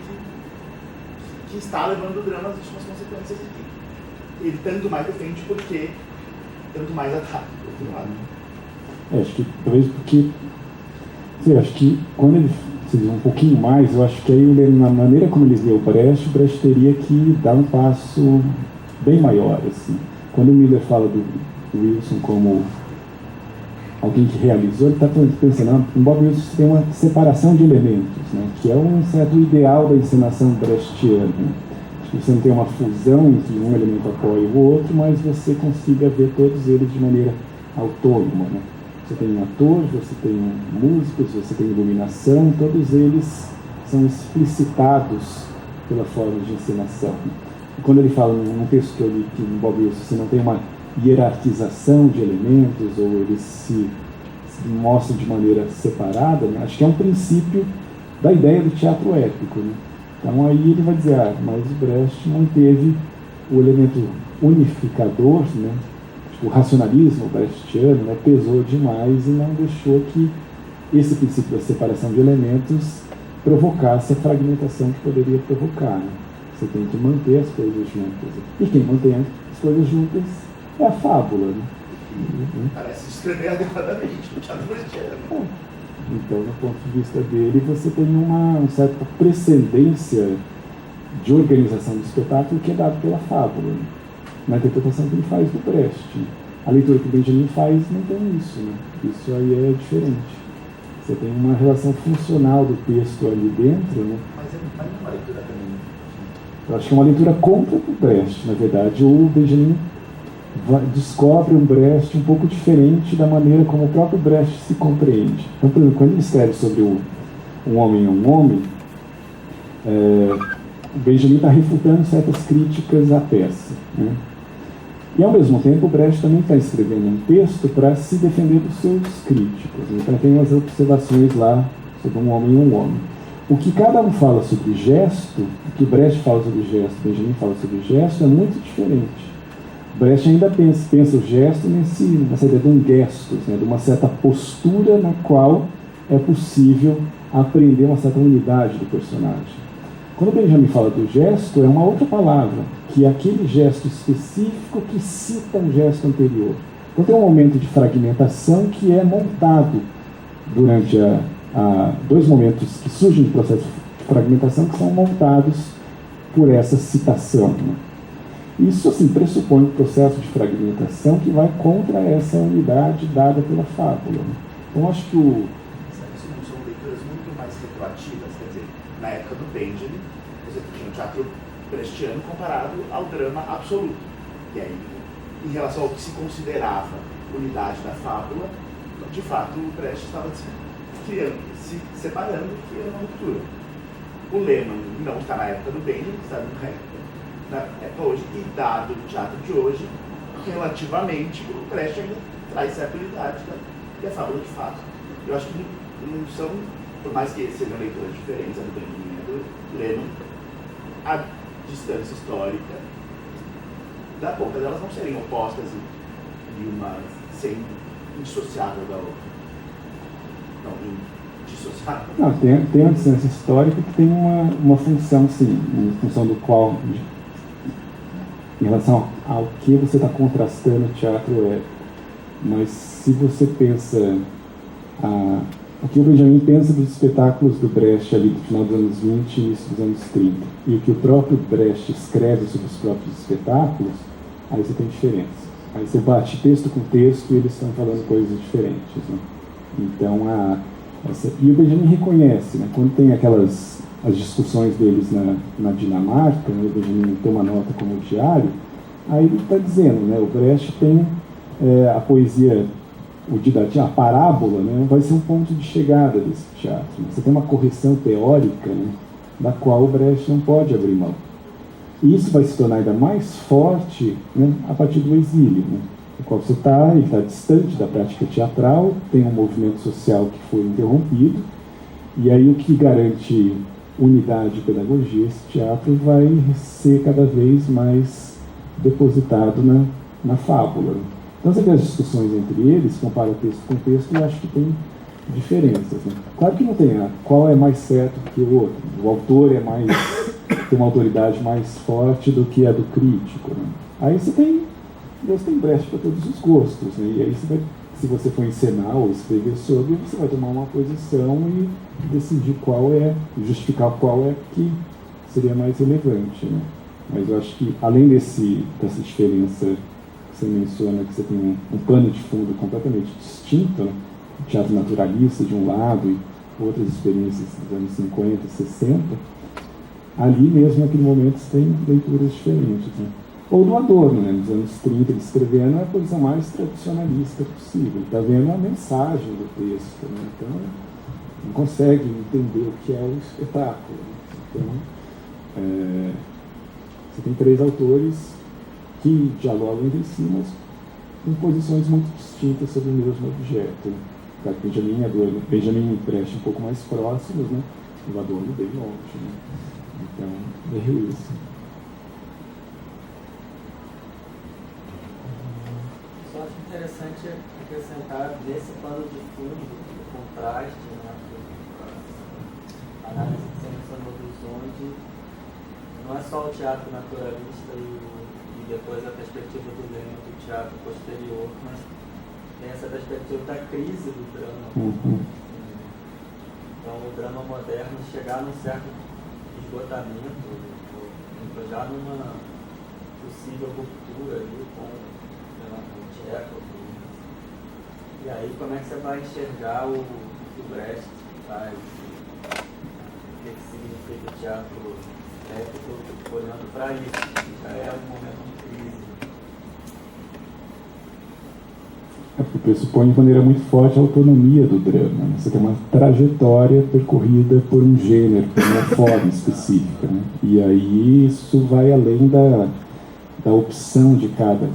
que está levando o drama às últimas consequências e ele tanto mais defende porque tanto mais ataca do outro lado. Acho que talvez porque acho que quando ele diz um pouquinho mais, eu acho que aí na maneira como ele vê o Brecht teria que dar um passo bem maior, assim. Quando o Miller fala do Wilson como alguém que realizou, ele está pensando, no Bob Wilson tem uma separação de elementos, né, que é um certo ideal da encenação brechtiana. Acho que você não tem uma fusão em que um elemento apoia o outro, mas você consiga ver todos eles de maneira autônoma, né? Você tem um ator, você tem músicos, você tem iluminação, todos eles são explicitados pela forma de encenação. E quando ele fala num texto que eu li, que no Bob Wilson você não tem uma hierarquização de elementos, ou eles se mostram de maneira separada, né? Acho que é um princípio da ideia do teatro épico, né? Então aí ele vai dizer, mas o Brecht manteve o elemento unificador, né? Tipo, o racionalismo brechtiano, né? Pesou demais e não deixou que esse princípio da separação de elementos provocasse a fragmentação que poderia provocar. Né? Você tem que manter as coisas juntas. E quem mantém as coisas juntas é a fábula. Né? Parece escrever adequadamente no teatro brechtiano. Então, do ponto de vista dele, você tem uma certa precedência de organização do espetáculo que é dado pela fábula, né? Na interpretação que ele faz do Brecht. A leitura que o Benjamin faz não tem isso, né? Isso aí é diferente. Você tem uma relação funcional do texto ali dentro, né? Mas não é uma leitura também. Eu acho que é uma leitura contra o Brecht, na verdade. O Benjamin descobre um Brecht um pouco diferente da maneira como o próprio Brecht se compreende. Então, por exemplo, quando ele escreve sobre Um Homem é um Homem, o Benjamin está refutando certas críticas à peça, né? E, ao mesmo tempo, o Brecht também está escrevendo um texto para se defender dos seus críticos. Então, tem umas observações lá sobre Um Homem e um Homem. O que cada um fala sobre gesto, o que Brecht fala sobre gesto, o Benjamin fala sobre gesto, é muito diferente. Brecht ainda pensa o gesto nessa ideia de um gestos, né, de uma certa postura na qual é possível aprender uma certa unidade do personagem. Quando o Benjamin fala do gesto, é uma outra palavra, que é aquele gesto específico que cita um gesto anterior. Então tem um momento de fragmentação que é montado durante dois momentos que surgem do processo de fragmentação que são montados por essa citação, né? Isso, assim, pressupõe um processo de fragmentação que vai contra essa unidade dada pela fábula, né? Então, acho que Isso não são leituras muito mais retroativas, quer dizer, na época do Benjamin, você tinha o teatro brechtiano comparado ao drama absoluto. E aí, em relação ao que se considerava unidade da fábula, de fato, o Brecht estava se separando, criando uma ruptura. O Lehmann não está na época do Benjamin, está na época hoje, e dado o teatro de hoje, relativamente, o Brecht ainda traz certa unidade da fábula de fato. Eu acho que não são, por mais que sejam leituras diferentes, a do Benjamin e a do Lehmann, a distância histórica dá conta delas não serem opostas e uma sendo indissociável da outra. Não, indissociável. não, tem uma distância histórica que tem uma função, sim, em função do qual, em relação ao que você está contrastando, o teatro é. Mas se você pensa o que o Benjamin pensa dos espetáculos do Brecht ali do final dos anos 20 e início dos anos 30, e o que o próprio Brecht escreve sobre os próprios espetáculos, aí você tem diferença. Aí você bate texto com texto e eles estão falando coisas diferentes, né? Então, e o Benjamin reconhece, né, quando tem as discussões deles na Dinamarca, né, o Benjamin toma nota como diário, aí ele está dizendo, né, o Brecht tem a poesia, o didatismo, a parábola, né, vai ser um ponto de chegada desse teatro. Né? Você tem uma correção teórica, né, da qual o Brecht não pode abrir mão. E isso vai se tornar ainda mais forte, né, a partir do exílio, né, no qual ele está distante da prática teatral, tem um movimento social que foi interrompido, e aí o que garante unidade e pedagogia, esse teatro vai ser cada vez mais depositado na fábula. Então você vê as discussões entre eles, compara texto com texto, e eu acho que tem diferenças, né? Claro que não tem qual é mais certo que o outro. O autor tem uma autoridade mais forte do que a do crítico, né? Aí você tem Brecht para todos os gostos, né? E aí se você for encenar ou escrever sobre, você vai tomar uma posição e decidir justificar qual é que seria mais relevante, né? Mas eu acho que, além dessa diferença que você menciona, que você tem um plano de fundo completamente distinto, né? O teatro naturalista de um lado e outras experiências dos anos 50, 60, ali mesmo naquele momento você tem leituras diferentes, né? Ou do Adorno, né? Nos anos 30, ele escrevendo a posição mais tradicionalista possível. Ele está vendo a mensagem do texto, né? Então não consegue entender o que é o espetáculo, né? Então você tem três autores que dialogam entre si, mas com posições muito distintas sobre o mesmo objeto. Claro que Benjamin e Brecht um pouco mais próximos, né? O Adorno bem longe, né? Então, é isso. Só acho interessante acrescentar nesse pano de fundo, o contraste, né, a análise que você mencionou do Zondi, não é só o teatro naturalista e depois a perspectiva do Lema do teatro posterior, mas tem essa perspectiva da crise do drama. Então, o drama moderno chegar num certo esgotamento, já numa possível ruptura ali com o Tchekhov. E aí, como é que você vai enxergar o Brecht que faz? O que significa o teatro épico olhando para isso? Que já é um momento de crise. Porque pressupõe de maneira muito forte a autonomia do drama. Né? Você tem uma trajetória percorrida por um gênero, por uma forma específica. Né? E aí isso vai além da opção de cada.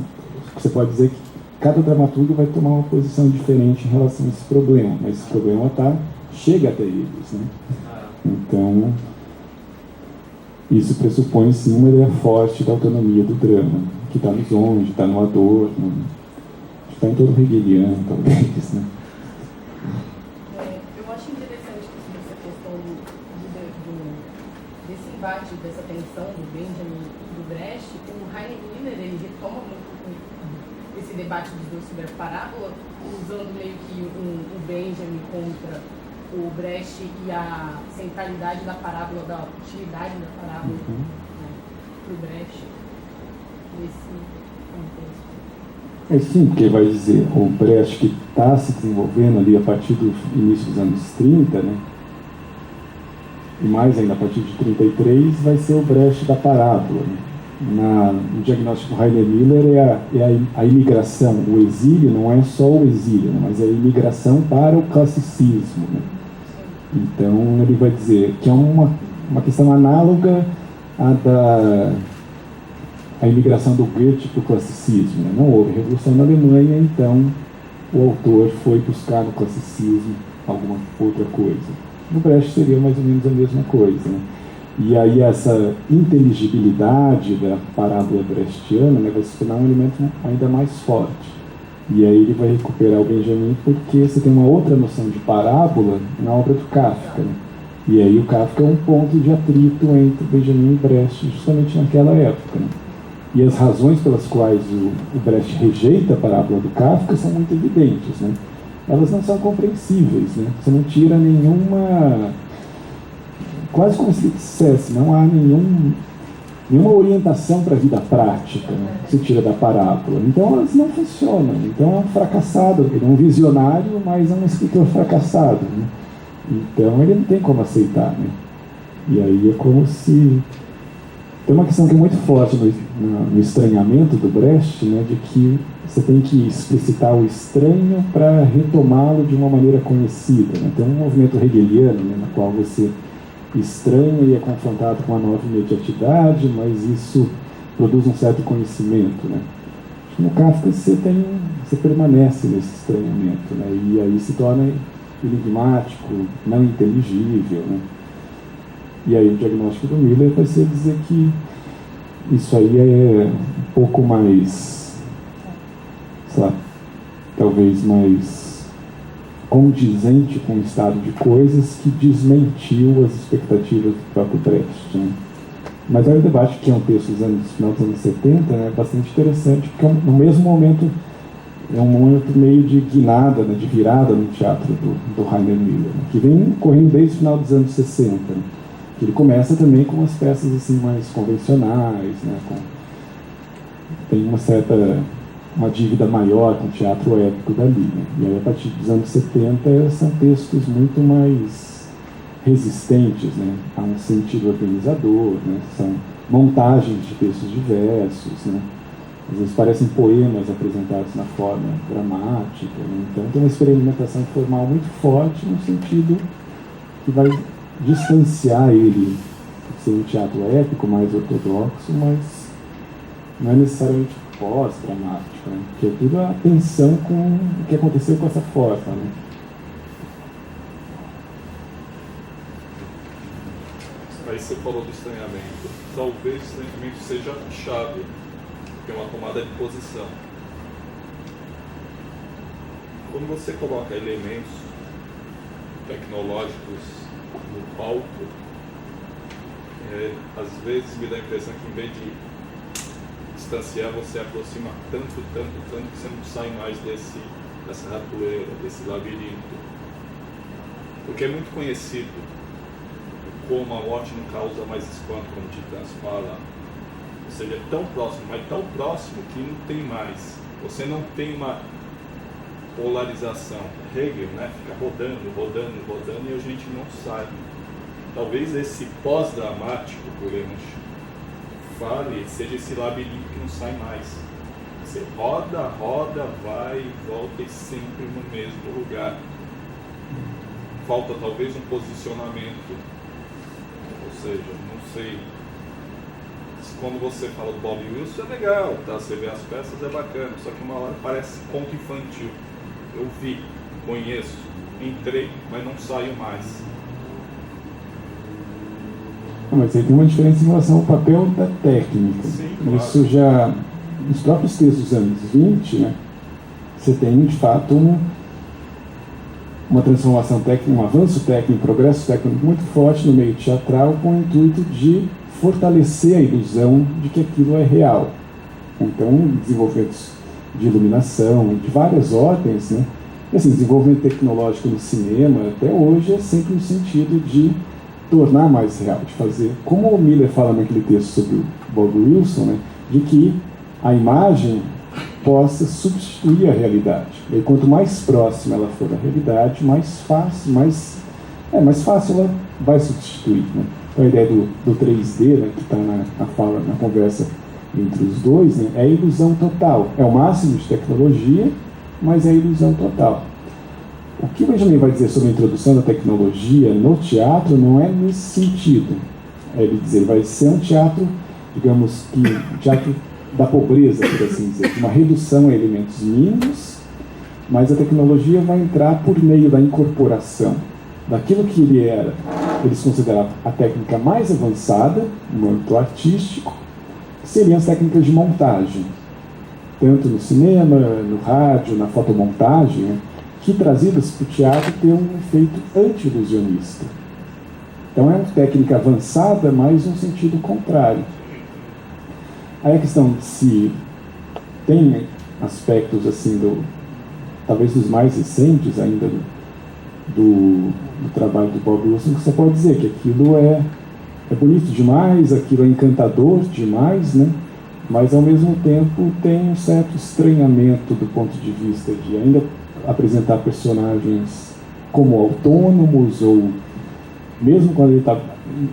Você pode dizer que cada dramaturgo vai tomar uma posição diferente em relação a esse problema, mas esse problema chega até eles. Né? Então, isso pressupõe sim uma ideia forte da autonomia do drama, que está no Zondi, está no Adorno, está em todo o hegeliano, talvez, né? Eu acho interessante essa questão desse embate, dessa tensão do Benjamin e do Brecht. O Heiner Miller, ele retoma muito esse debate dos dois sobre a parábola, usando meio que o Benjamin contra o Brecht e a centralidade da parábola, da utilidade da parábola, né, para o Brecht, nesse contexto. Sim, porque vai dizer, o Brecht que está se desenvolvendo ali a partir do início dos anos 30, né? E mais ainda a partir de 33, vai ser o Brecht da parábola. Né? No diagnóstico do Heiner Miller é a imigração, o exílio não é só o exílio, né? Mas é a imigração para o classicismo. Né? Então ele vai dizer que é uma questão análoga à imigração do Goethe para o classicismo. Né? Não houve revolução na Alemanha, então o autor foi buscar no classicismo alguma outra coisa. No Brecht seria mais ou menos a mesma coisa. Né? E aí essa inteligibilidade da parábola brechtiana, né, vai se tornar um elemento ainda mais forte. E aí ele vai recuperar o Benjamin porque você tem uma outra noção de parábola na obra do Kafka. Né? E aí o Kafka é um ponto de atrito entre Benjamin e Brecht justamente naquela época. Né? E as razões pelas quais o Brecht rejeita a parábola do Kafka são muito evidentes. Né? Elas não são compreensíveis. Né? Você não tira nenhuma... Quase como se dissesse, não há nenhuma orientação para a vida prática, né, que se tira da parábola. Então elas não funcionam. Então é um fracassado, ele é um visionário, mas é um escritor fracassado. Né? Então ele não tem como aceitar. Né? E aí é como se... Tem uma questão que é muito forte no estranhamento do Brecht, né, de que você tem que explicitar o estranho para retomá-lo de uma maneira conhecida. Né? Tem um movimento hegeliano, né, no qual você estranha e é confrontado com uma nova imediatidade, mas isso produz um certo conhecimento. Né? No Kafka você permanece nesse estranhamento, né? E aí se torna enigmático, não inteligível. Né? E aí o diagnóstico do Miller vai ser dizer que isso aí é um pouco mais, sei lá, talvez mais condizente com o estado de coisas que desmentiu as expectativas do próprio Brecht. Né? Mas aí o debate, que é um texto dos final dos anos 70, né, é bastante interessante, porque no mesmo momento é um momento meio de guinada, né, de virada no teatro do Heiner Miller, né, que vem correndo desde o final dos anos 60. Né, que ele começa também com umas peças assim, mais convencionais, né, tem uma dívida maior com o teatro épico dali. Né? E aí, a partir dos anos 70, são textos muito mais resistentes, né, a um sentido organizador, né? São montagens de textos diversos, né? Às vezes parecem poemas apresentados na forma dramática. Né? Então tem uma experimentação formal muito forte, no sentido que vai distanciar ele de ser um teatro épico, mais ortodoxo, mas não é necessariamente pós-dramático, né? Que é tudo a tensão com o que aconteceu com essa forma. Né? Aí você falou do estranhamento. Talvez o estranhamento seja a chave, que é uma tomada de posição. Quando você coloca elementos tecnológicos no palco, às vezes me dá a impressão que, em vez de distanciar, você aproxima tanto que você não sai mais dessa ratoeira, desse labirinto. Porque é muito conhecido como a morte não causa mais espanto, como o Titãs fala. Ou seja, é tão próximo, mas tão próximo que não tem mais. Você não tem uma polarização. Hegel, né, fica rodando e a gente não sai. Talvez esse pós-dramático, por exemplo, fale, seja esse labirinto que não sai mais. Você roda, vai e volta e sempre no mesmo lugar. Falta talvez um posicionamento. Ou seja, não sei. Quando você fala do Bob Wilson é legal, tá? Você vê as peças, é bacana, só que uma hora parece conto infantil. Eu vi, conheço, entrei, mas não saio mais. Mas aí tem uma diferença em relação ao papel da técnica. Sim, claro. Isso já, nos próprios textos dos anos 20, né, você tem de fato uma transformação técnica, um avanço técnico, um progresso técnico muito forte no meio teatral, com o intuito de fortalecer a ilusão de que aquilo é real. Então, desenvolvimentos de iluminação, de várias ordens, né? E, assim, desenvolvimento tecnológico no cinema, até hoje, é sempre no sentido de tornar mais real, de fazer, como o Miller fala naquele texto sobre o Bob Wilson, né? De que a imagem possa substituir a realidade. E quanto mais próxima ela for da realidade, mais fácil ela vai substituir, né? Então, a ideia do 3D, né, que está na conversa entre os dois, né, é a ilusão total. É o máximo de tecnologia, mas é a ilusão total. O que o Benjamin vai dizer sobre a introdução da tecnologia no teatro não é nesse sentido. Ele dizer, vai ser um teatro, digamos que um teatro da pobreza, por assim dizer, uma redução a elementos mínimos, mas a tecnologia vai entrar por meio da incorporação daquilo que eles consideravam a técnica mais avançada no âmbito artístico, que seriam as técnicas de montagem, tanto no cinema, no rádio, na fotomontagem, né, que trazidas para o teatro tem um efeito anti-ilusionista. Então é uma técnica avançada, mas no sentido contrário. Aí a questão de se tem aspectos assim, talvez dos mais recentes ainda do trabalho do Bob Wilson, que você pode dizer que aquilo é bonito demais, aquilo é encantador demais, né? Mas ao mesmo tempo tem um certo estranhamento do ponto de vista de ainda apresentar personagens como autônomos, ou mesmo quando ele está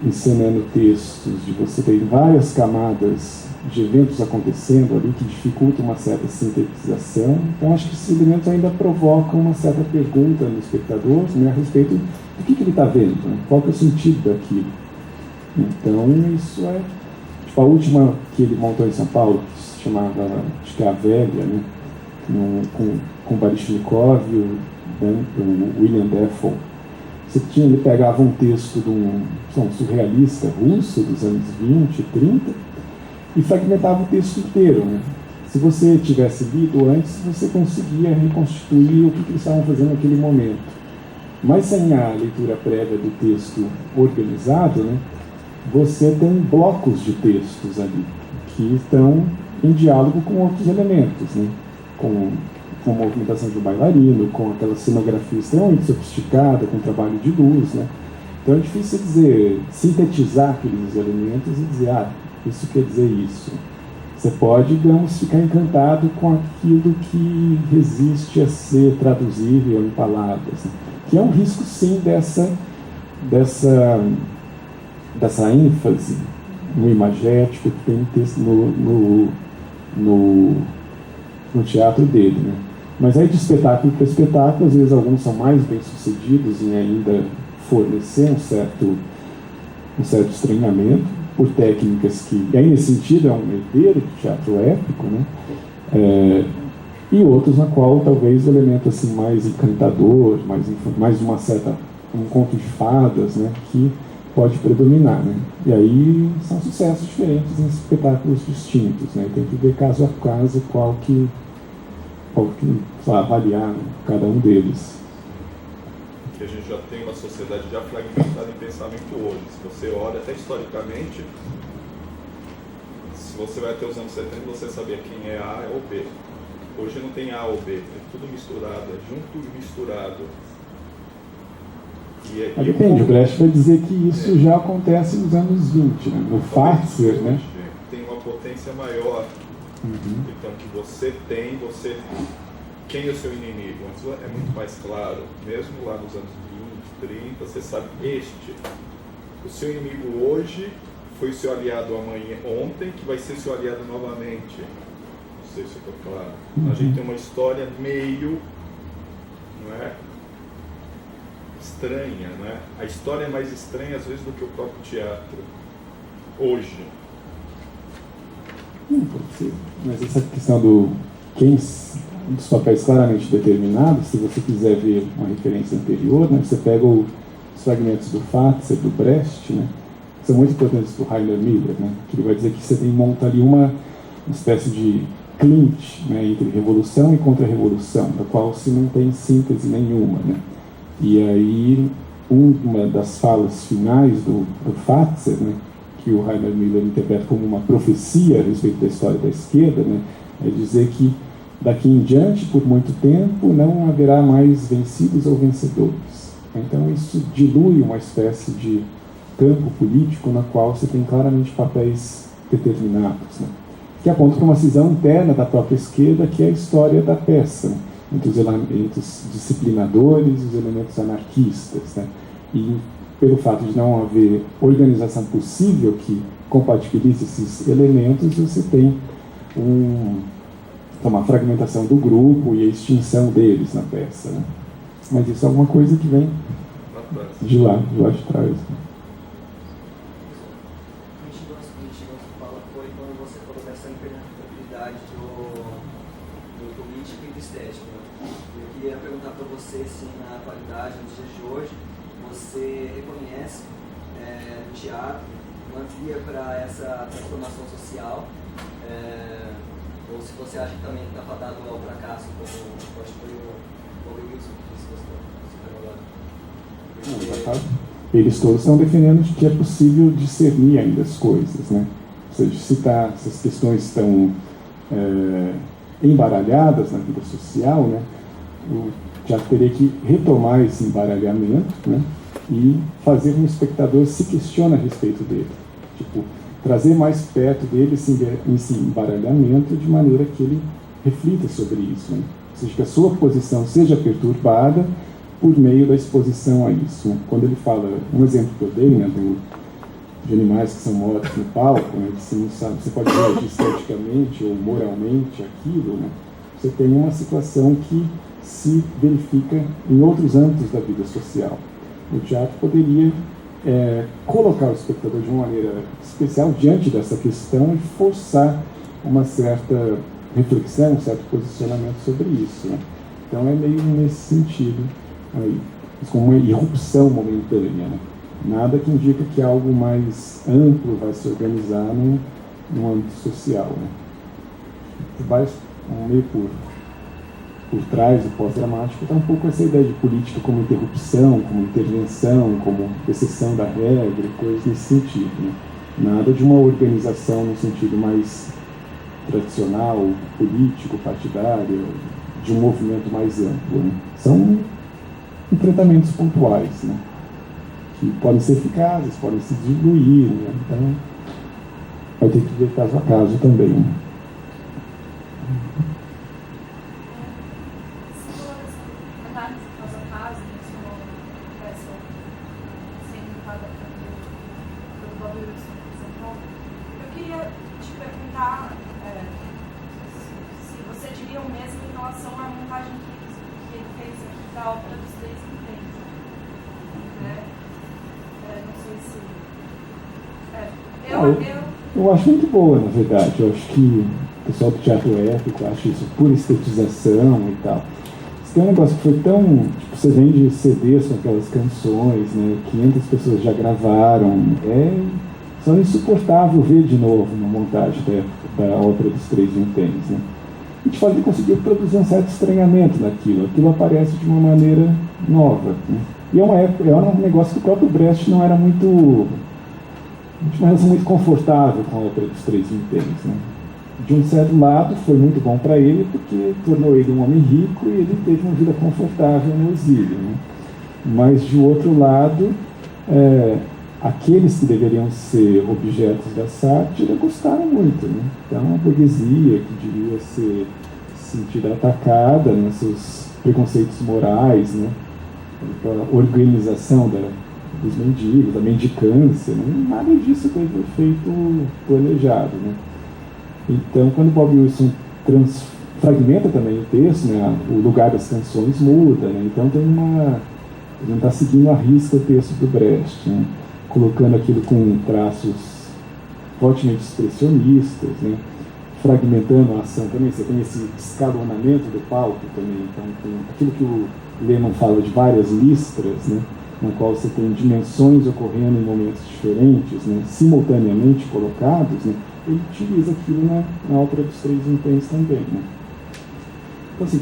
encenando textos, de você ter várias camadas de eventos acontecendo ali que dificultam uma certa sintetização. Então acho que esses elementos ainda provocam uma certa pergunta no espectador, né, a respeito do que ele está vendo, né? Qual que é o sentido daquilo. Então isso é tipo a última que ele montou em São Paulo, que se chamava, acho que é A Velha, né? Com o Baryshnikov e o William Dafoe. Ele pegava um texto de um surrealista russo dos anos 20, 30 e fragmentava o texto inteiro, né? Se você tivesse lido antes, você conseguia reconstituir o que eles estavam fazendo naquele momento. Mas sem a leitura prévia do texto organizado, né, você tem blocos de textos ali que estão em diálogo com outros elementos, né? Com a movimentação de um bailarino, com aquela cenografia extremamente sofisticada, com trabalho de luz, né? Então é difícil dizer, sintetizar aqueles elementos e dizer, isso quer dizer isso. Você pode, digamos, ficar encantado com aquilo que resiste a ser traduzível em palavras, né? Que é um risco, sim, dessa ênfase no imagético que tem no teatro dele, né? Mas aí de espetáculo para espetáculo, às vezes alguns são mais bem-sucedidos em ainda fornecer um certo estranhamento por técnicas que, e aí nesse sentido, é um herdeiro do teatro épico, né? E outros na qual talvez o elemento assim, mais encantador, mais uma certa, um conto de fadas, né? Que pode predominar, né? E aí são sucessos diferentes em espetáculos distintos, né? Tem que ver caso a caso qual que sei lá, avaliar, né, cada um deles. Que a gente já tem uma sociedade já fragmentada em pensamento hoje. Se você olha até historicamente, se você vai até os anos 70, você sabia quem é A ou B. Hoje não tem A ou B, é tudo misturado, é junto e misturado. Mas depende, o Brecht vai dizer que isso já acontece nos anos 20, né? No Fartzer, né? Tem uma potência maior. Então, que você tem, quem é o seu inimigo? É muito mais claro, mesmo lá nos anos 20, 30, você sabe, o seu inimigo hoje foi seu aliado amanhã, ontem, que vai ser seu aliado novamente. Não sei se eu estou claro. A gente tem uma história meio, não é? Estranha, né? A história é mais estranha às vezes do que o próprio teatro hoje. Pode ser. Mas essa questão dos papéis claramente determinados, se você quiser ver uma referência anterior, né, você pega os fragmentos do Fartzer, do Brecht, né, que são muito importantes para o Rainer Miller, né, que ele vai dizer que você monta ali uma espécie de clinch, né, entre revolução e contra-revolução, da qual se não tem síntese nenhuma, né. E aí, uma das falas finais do Fartzer, né, que o Rainer Miller interpreta como uma profecia a respeito da história da esquerda, né, é dizer que daqui em diante, por muito tempo, não haverá mais vencidos ou vencedores. Então isso dilui uma espécie de campo político na qual você tem claramente papéis determinados, né, que aponta para uma cisão interna da própria esquerda, que é a história da peça, né, entre os elementos disciplinadores e os elementos anarquistas, né, e pelo fato de não haver organização possível que compatibilize esses elementos, você tem uma fragmentação do grupo e a extinção deles na peça, né? Mas isso é alguma coisa que vem de lá de trás. Né? A gente fala foi quando você falou dessa impenetrabilidade do político e do estético. Eu queria perguntar para você se na atualidade, nos dias de hoje, você reconhece no teatro uma via para essa transformação social, ou se você acha que também está fadado ao fracasso, como acho que foi o Wilson que disse você falou. Eles todos estão defendendo que é possível discernir ainda as coisas, né? Ou seja, se essas questões estão embaralhadas na vida social, né? O teatro teria que retomar esse embaralhamento, né, e fazer com que o espectador se questione a respeito dele. Tipo, trazer mais perto dele esse embaralhamento de maneira que ele reflita sobre isso. Né? Ou seja, que a sua posição seja perturbada por meio da exposição a isso. Né? Quando ele fala, um exemplo que eu dei, né, de animais que são mortos no palco, né, que você não sabe, você pode reagir esteticamente ou moralmente aquilo, né? Você tem uma situação que se verifica em outros âmbitos da vida social. O teatro poderia colocar o espectador de uma maneira especial diante dessa questão e forçar uma certa reflexão, um certo posicionamento sobre isso. Né? Então é meio nesse sentido, aí, como uma irrupção momentânea. Né? Nada que indica que algo mais amplo vai se organizar no âmbito social. Né? Vai meio por trás do pós-dramático está um pouco essa ideia de política como interrupção, como intervenção, como exceção da regra, coisas nesse sentido. Né? Nada de uma organização no sentido mais tradicional, político, partidário, de um movimento mais amplo. Né? São enfrentamentos pontuais, né? Que podem ser eficazes, podem se diluir. Né? Então, vai ter que ver caso a caso também. Né? Eu acho muito boa, na verdade. Eu acho que o pessoal do teatro épico acha isso pura estetização e tal. Você que é um negócio que foi tão... Tipo, você vende CDs com aquelas canções, né? 500 pessoas já gravaram. Só é insuportável ver de novo uma montagem da ópera dos Três Vinténs, né? A gente pode conseguir produzir um certo estranhamento naquilo. Aquilo aparece de uma maneira nova, né? E é um negócio que o próprio Brecht não era muito... tinha uma relação muito confortável com a ópera dos Três Vinténs, né? De um certo lado, foi muito bom para ele, porque tornou ele um homem rico e ele teve uma vida confortável no exílio, né? Mas, de outro lado, aqueles que deveriam ser objetos da sátira gostaram muito, né? Então, a burguesia, que devia ser sentida atacada nos seus preconceitos morais, né? A organização dos mendigos, da mendicância, né? Nada disso foi feito planejado, né? Então, quando Bob Wilson fragmenta também o texto, né, o lugar das canções muda, né? Então ele não está seguindo à risca o texto do Brecht, né? Colocando aquilo com traços fortemente expressionistas, né? Fragmentando a ação também. Você tem esse escalonamento do palco também, então tem aquilo que o Lehmann fala de várias listras, né? Na qual você tem dimensões ocorrendo em momentos diferentes, né? Simultaneamente colocados, né? Ele utiliza aquilo na ópera dos Três Vinténs também, né? Então, assim,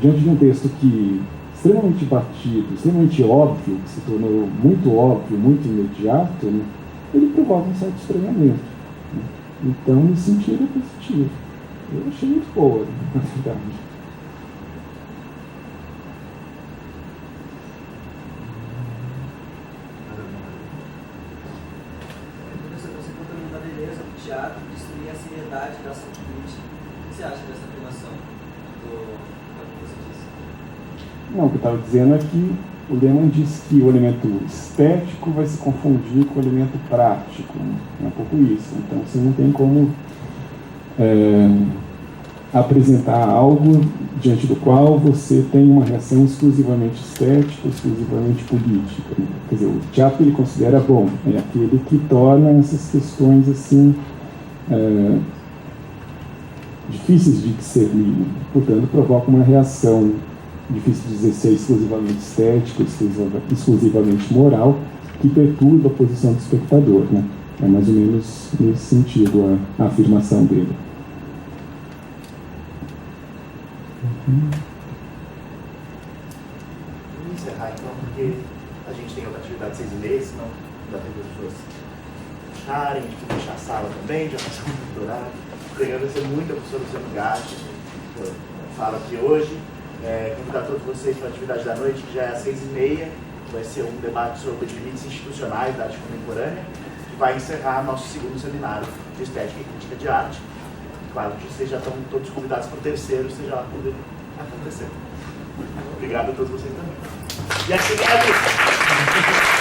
diante de um texto que extremamente batido, extremamente óbvio, que se tornou muito óbvio, muito imediato, né? Ele provoca um certo estranhamento, né? Então, nesse sentido, é positivo. Eu achei muito boa, na verdade. Teatro, destruir a seriedade da ação política. O que você acha dessa afirmação que você disse? Não, o que eu estava dizendo é que o Lehmann disse que o elemento estético vai se confundir com o elemento prático, né? É um pouco isso. Então você não tem como apresentar algo diante do qual você tem uma reação exclusivamente estética, exclusivamente política, né? Quer dizer, o teatro que ele considera bom é aquele que torna essas questões assim difíceis de discernir, né? Portanto, provoca uma reação difícil de dizer se é exclusivamente estética, exclusivamente moral, que perturba a posição do espectador, né? É mais ou menos nesse sentido a afirmação dele. Vamos encerrar então, porque a gente tem outra atividade 6h30, senão dá tempo as pessoas fecharem, a gente precisa fechar a sala também, já passamos muito horário. Queria agradecer muito a professora Luciano Gatti, que fala aqui hoje. Convidar todos vocês para a atividade da noite, que já é às 6h30, vai ser um debate sobre os limites institucionais da arte contemporânea, que vai encerrar nosso segundo seminário de Estética e Crítica de Arte. Claro que vocês já estão todos convidados para o terceiro, seja lá quando acontecer. Obrigado a todos vocês também. E assim é a